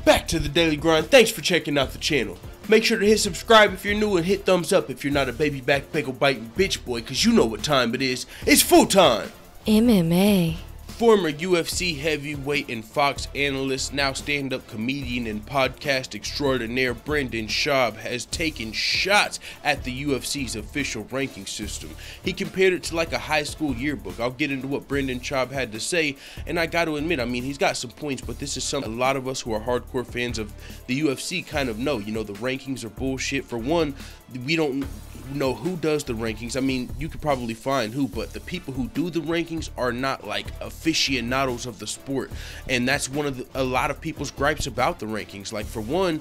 Back to the daily grind. Thanks for checking out the channel. Make sure to hit subscribe if you're new and hit thumbs up if you're not a baby back bagel biting bitch boy, cause you know what time it is. It's full time. MMA. Former UFC heavyweight and Fox analyst, now stand-up comedian and podcast extraordinaire Brendan Shaub has taken shots at the UFC's official ranking system. He compared it to like a high school yearbook. I'll get into what Brendan Shaub had to say, and I got to admit, I mean, he's got some points, but this is something a lot of us who are hardcore fans of the UFC kind of know. You know, the rankings are bullshit. For one, we don't know who does the rankings. I mean, you could probably find who, but the people who do the rankings are not like aficionados of the sport, and that's one of a lot of people's gripes about the rankings. Like, for one,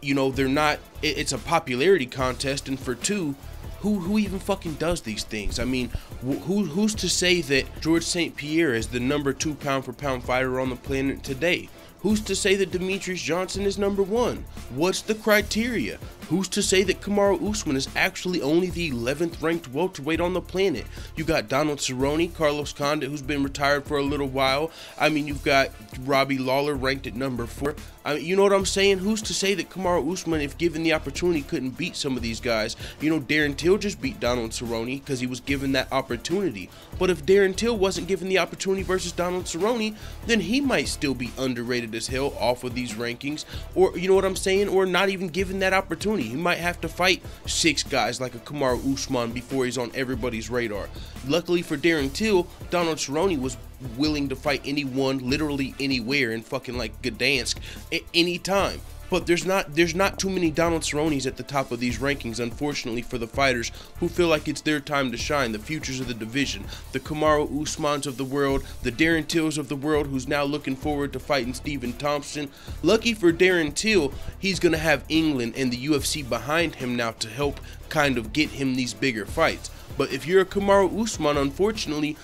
you know, they're not, it's a popularity contest, and for two, who even fucking does these things? I mean, who's to say that George St. Pierre is the number 2 pound for pound fighter on the planet today? Who's to say that Demetrius Johnson is number 1? What's the criteria? Who's to say that Kamaru Usman is actually only the 11th ranked welterweight on the planet? You got Donald Cerrone, Carlos Condit, who's been retired for a little while. I mean, you've got Robbie Lawler ranked at number 4. I mean, you know what I'm saying? Who's to say that Kamaru Usman, if given the opportunity, couldn't beat some of these guys? You know, Darren Till just beat Donald Cerrone because he was given that opportunity. But if Darren Till wasn't given the opportunity versus Donald Cerrone, then he might still be underrated as hell off of these rankings. Or, you know what I'm saying? Or not even given that opportunity. He might have to fight 6 guys like a Kamaru Usman before he's on everybody's radar. Luckily for Darren Till, Donald Cerrone was willing to fight anyone, literally anywhere, in fucking like Gdansk at any time. But there's not too many Donald Cerrones at the top of these rankings, unfortunately, for the fighters who feel like it's their time to shine, the futures of the division, the Kamaru Usmans of the world, the Darren Tills of the world, who's now looking forward to fighting Stephen Thompson. Lucky for Darren Till, he's going to have England and the UFC behind him now to help kind of get him these bigger fights. But if you're a Kamaru Usman, unfortunately,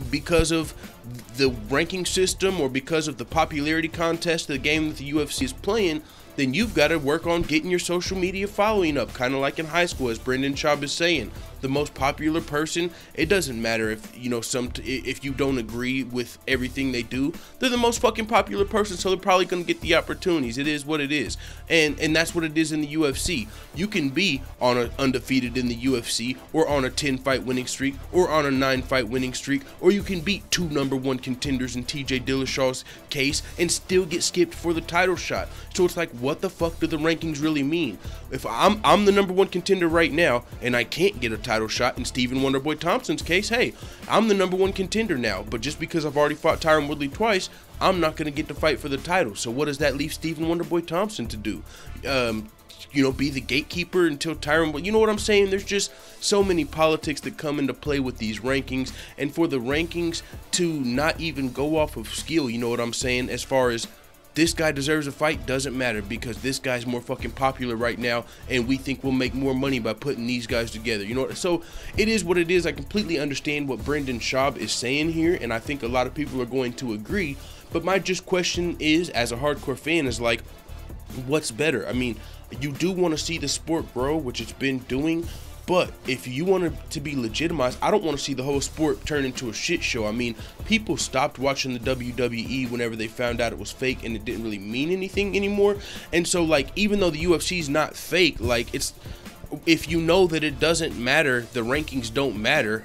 because of the ranking system or because of the popularity contest, the game that the UFC is playing, then you've got to work on getting your social media following up, kind of like in high school, as Brendan Shaub is saying. The most popular person, it doesn't matter if, you know, if you don't agree with everything they do, they're the most fucking popular person, so they're probably going to get the opportunities. It is what it is. And that's what it is in the UFC. You can be on a undefeated in the UFC, or on a 10-fight winning streak, or on a 9-fight winning streak, or you can beat 2 #1 contenders in TJ Dillashaw's case and still get skipped for the title shot. So it's like, what the fuck do the rankings really mean? If I'm the #1 contender right now and I can't get a title shot, in Stephen Wonderboy Thompson's case, hey, I'm the #1 contender now, but just because I've already fought Tyron Woodley twice, I'm not going to get to fight for the title. So what does that leave Stephen Wonderboy Thompson to do? You know, be the gatekeeper until Tyron, you know what I'm saying? There's just so many politics that come into play with these rankings, and for the rankings to not even go off of skill, you know what I'm saying, as far as this guy deserves a fight, doesn't matter because this guy's more fucking popular right now and we think we'll make more money by putting these guys together. You know, so it is what it is. I completely understand what Brendan Shaub is saying here, and I think a lot of people are going to agree. But my just question is, as a hardcore fan, is like, what's better? I mean, you do want to see the sport grow, which it's been doing, but if you want it to be legitimized, I don't want to see the whole sport turn into a shit show. I mean, people stopped watching the WWE whenever they found out it was fake and it didn't really mean anything anymore. And so, like, even though the UFC is not fake, like, it's, if you know that it doesn't matter, the rankings don't matter,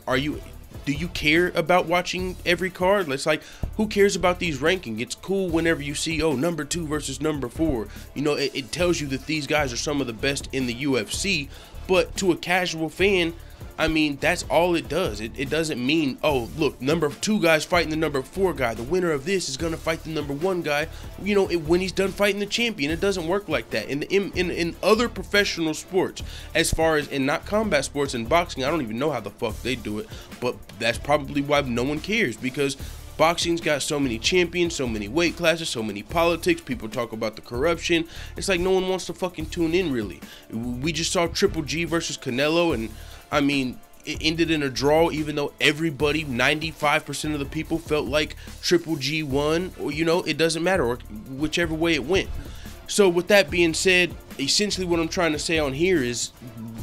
do you care about watching every card? It's like, who cares about these rankings? It's cool whenever you see, oh, number 2 versus number 4. You know, it tells you that these guys are some of the best in the UFC. But to a casual fan, I mean, that's all it does. It doesn't mean, oh, look, number 2 guy's fighting the number 4 guy. The winner of this is going to fight the number 1 guy, you know, when he's done fighting the champion. It doesn't work like that. In other professional sports, as far as, in not combat sports and boxing, I don't even know how the fuck they do it. But that's probably why no one cares, because boxing's got so many champions, so many weight classes, so many politics. People talk about the corruption. It's like no one wants to fucking tune in, really. We just saw Triple G versus Canelo, and I mean, it ended in a draw, even though everybody, 95% of the people, felt like Triple G won. Or, you know, it doesn't matter, or whichever way it went. So with that being said, essentially what I'm trying to say on here is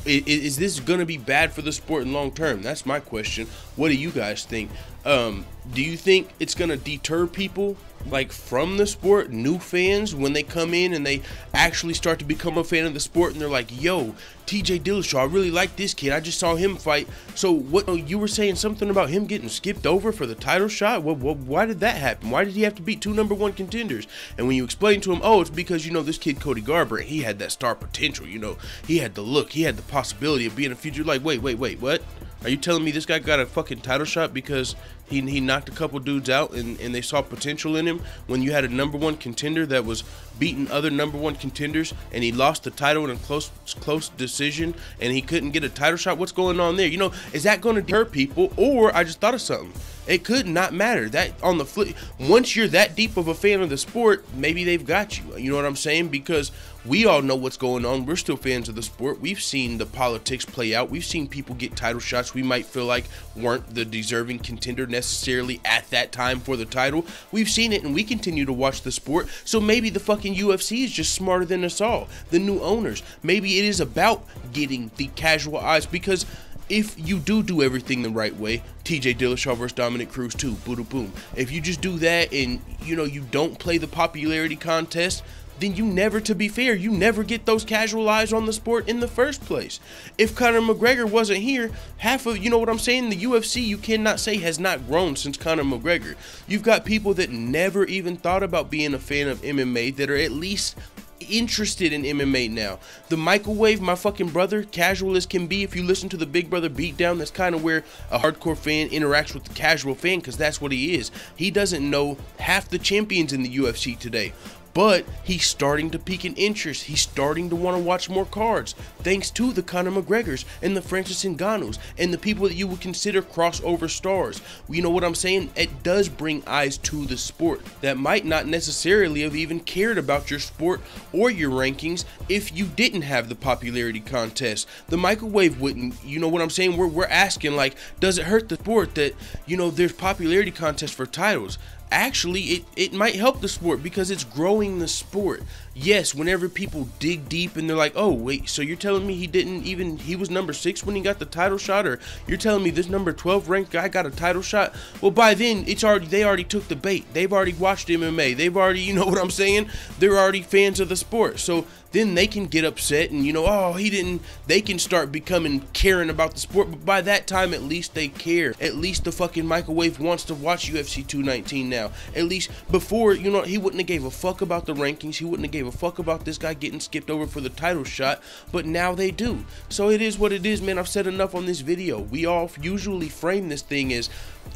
this going to be bad for the sport in long term? That's my question. What do you guys think? Do you think it's going to deter people like from the sport, new fans, when they come in and they actually start to become a fan of the sport and they're like, yo, TJ Dillashaw, I really like this kid, I just saw him fight. So what, you were saying something about him getting skipped over for the title shot? Why did that happen? Why did he have to beat two #1 contenders? And when you explain to him, oh, it's because, you know, this kid Cody Garbrandt, he had that star potential, you know, he had the look, he had the possibility of being a future. Like, wait, what? Are you telling me this guy got a fucking title shot because he knocked a couple dudes out and they saw potential in him, when you had a #1 contender that was beating other #1 contenders and he lost the title in a close decision and he couldn't get a title shot? What's going on there? You know, is that going to deter people? Or I just thought of something. It could not matter. That on the flip, once you're that deep of a fan of the sport, maybe they've got you. You know what I'm saying? Because we all know what's going on. We're still fans of the sport. We've seen the politics play out. We've seen people get title shots we might feel like weren't the deserving contender necessarily at that time for the title. We've seen it, and we continue to watch the sport. So maybe the fucking UFC is just smarter than us all. The new owners. Maybe it is about getting the casual eyes, because if you do everything the right way, TJ Dillashaw versus Dominic Cruz too, boom. If you just do that and, you know, you don't play the popularity contest, then you never, to be fair, you never get those casual eyes on the sport in the first place. If Conor McGregor wasn't here, half of, you know what I'm saying, the UFC, you cannot say has not grown since Conor McGregor. You've got people that never even thought about being a fan of MMA that are at least interested in MMA now. The microwave, my fucking brother, casual as can be. If you listen to the Big Brother Beatdown, that's kind of where a hardcore fan interacts with the casual fan, because that's what he is. He doesn't know half the champions in the UFC today, but he's starting to peak in interest. He's starting to want to watch more cards, thanks to the Conor McGregors and the Francis Ngannous and the people that you would consider crossover stars. You know what I'm saying? It does bring eyes to the sport that might not necessarily have even cared about your sport or your rankings if you didn't have the popularity contest. The microwave wouldn't, you know what I'm saying? We're asking, like, does it hurt the sport that, you know, there's popularity contests for titles? Actually, it might help the sport because it's growing the sport. Yes, whenever people dig deep and they're like, oh wait, so you're telling me he was number 6 when he got the title shot, or you're telling me this number 12 ranked guy got a title shot? Well, by then they already took the bait. They've already watched MMA. They've already, you know what I'm saying? They're already fans of the sport. So then they can get upset and, you know, oh, he didn't, they can start becoming caring about the sport. But by that time, at least they care. At least the fucking microwave wants to watch UFC 219 now. At least before, you know, he wouldn't have gave a fuck about the rankings. He wouldn't have gave a fuck about this guy getting skipped over for the title shot. But now they do. So it is what it is, man. I've said enough on this video. We all usually frame this thing as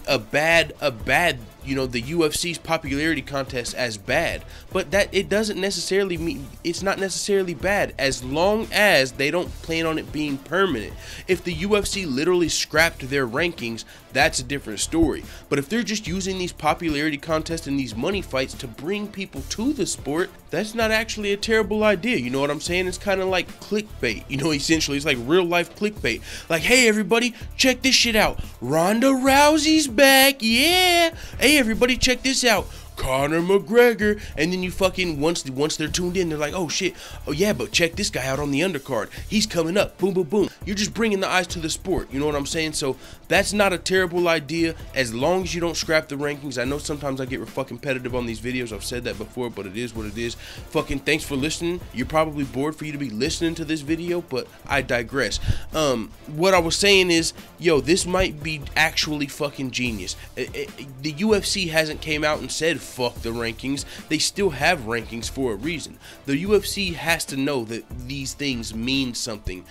a bad, you know, the UFC's popularity contest as bad, but that it doesn't necessarily mean it's not necessarily bad as long as they don't plan on it being permanent. If the UFC literally scrapped their rankings, that's a different story. But if they're just using these popularity contests and these money fights to bring people to the sport, that's not actually a terrible idea. You know what I'm saying? It's kind of like clickbait, you know, essentially. It's like real life clickbait. Like, hey everybody, check this shit out. Ronda Rousey's back, yeah. Hey everybody, check this out. Conor McGregor. And then you fucking, once they're tuned in, they're like, oh shit, oh yeah, but check this guy out on the undercard. He's coming up, boom, boom, boom. You're just bringing the eyes to the sport. You know what I'm saying? So that's not a terrible idea as long as you don't scrap the rankings. I know sometimes I get fucking competitive on these videos. I've said that before, but it is what it is. Fucking thanks for listening. You're probably bored for you to be listening to this video, but I digress. What I was saying is, yo, this might be actually fucking genius. The UFC hasn't came out and said fuck the rankings. They still have rankings for a reason. The UFC has to know that these things mean something.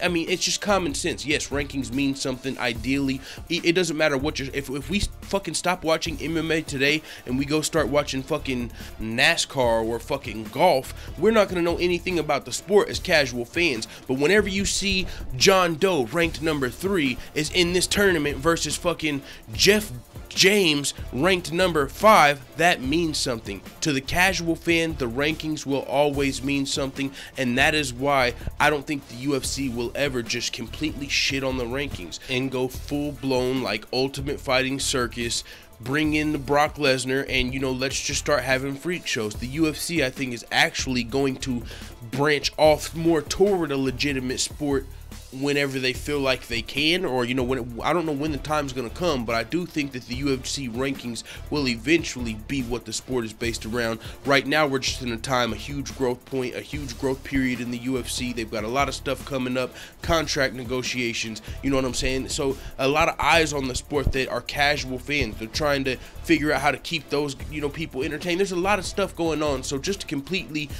I mean, it's just common sense. Yes, rankings mean something. Ideally, it doesn't matter what you're, if we fucking stop watching MMA today and we go start watching fucking NASCAR or fucking golf, we're not going to know anything about the sport as casual fans. But whenever you see John Doe ranked number 3 is in this tournament versus fucking Jeff James ranked number 5, that means something. To the casual fan, the rankings will always mean something, and that is why I don't think the UFC will ever just completely shit on the rankings and go full-blown like Ultimate Fighting Circus, bring in the Brock Lesnar, and, you know, let's just start having freak shows. The UFC, I think, is actually going to branch off more toward a legitimate sport whenever they feel like they can, or, you know, I don't know when the time's gonna come, but I do think that the UFC rankings will eventually be what the sport is based around. Right now, we're just in a time, a huge growth point, a huge growth period in the UFC. They've got a lot of stuff coming up, contract negotiations, you know what I'm saying? So a lot of eyes on the sport that are casual fans. They're trying to figure out how to keep those, you know, people entertained. There's a lot of stuff going on, so just to completely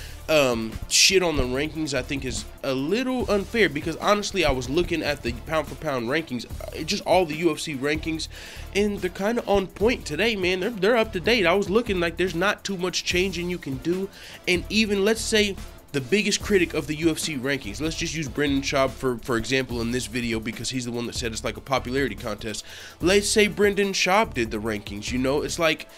shit on the rankings, I think, is a little unfair, because honestly, I was looking at the pound for pound rankings, just all the UFC rankings, and they're kind of on point today, man. They're up to date. I was looking like there's not too much changing you can do. And even, let's say, the biggest critic of the UFC rankings, let's just use Brendan Schaub for example in this video, because he's the one that said it's like a popularity contest. Let's say Brendan Schaub did the rankings, you know, it's like,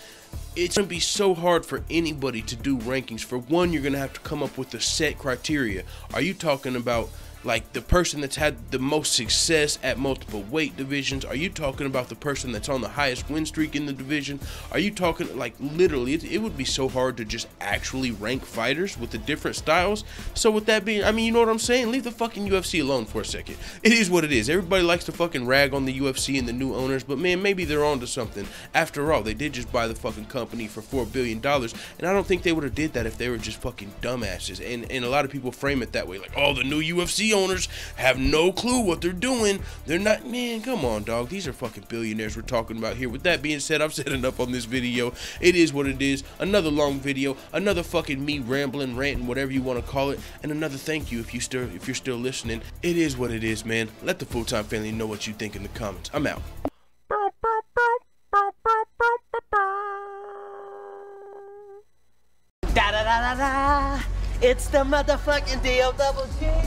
it's going to be so hard for anybody to do rankings. For one, you're going to have to come up with a set criteria. Are you talking about like the person that's had the most success at multiple weight divisions? Are you talking about the person that's on the highest win streak in the division? Are you talking, like, literally, it would be so hard to just actually rank fighters with the different styles. So with that being, I mean, you know what I'm saying? Leave the fucking UFC alone for a second. It is what it is. Everybody likes to fucking rag on the UFC and the new owners, but man, maybe they're onto something. After all, they did just buy the fucking company for $4 billion, and I don't think they would have did that if they were just fucking dumbasses. And a lot of people frame it that way, like, oh, the new UFC owners have no clue what they're doing. They're not, man, come on, dog. These are fucking billionaires we're talking about here. With that being said, I've said enough on this video. It is what it is. Another long video, another fucking me rambling, ranting, whatever you want to call it, and another thank you if you're still listening. It is what it is, man. Let the full-time family know what you think in the comments. I'm out. Da da da da da. It's the motherfucking DOWG.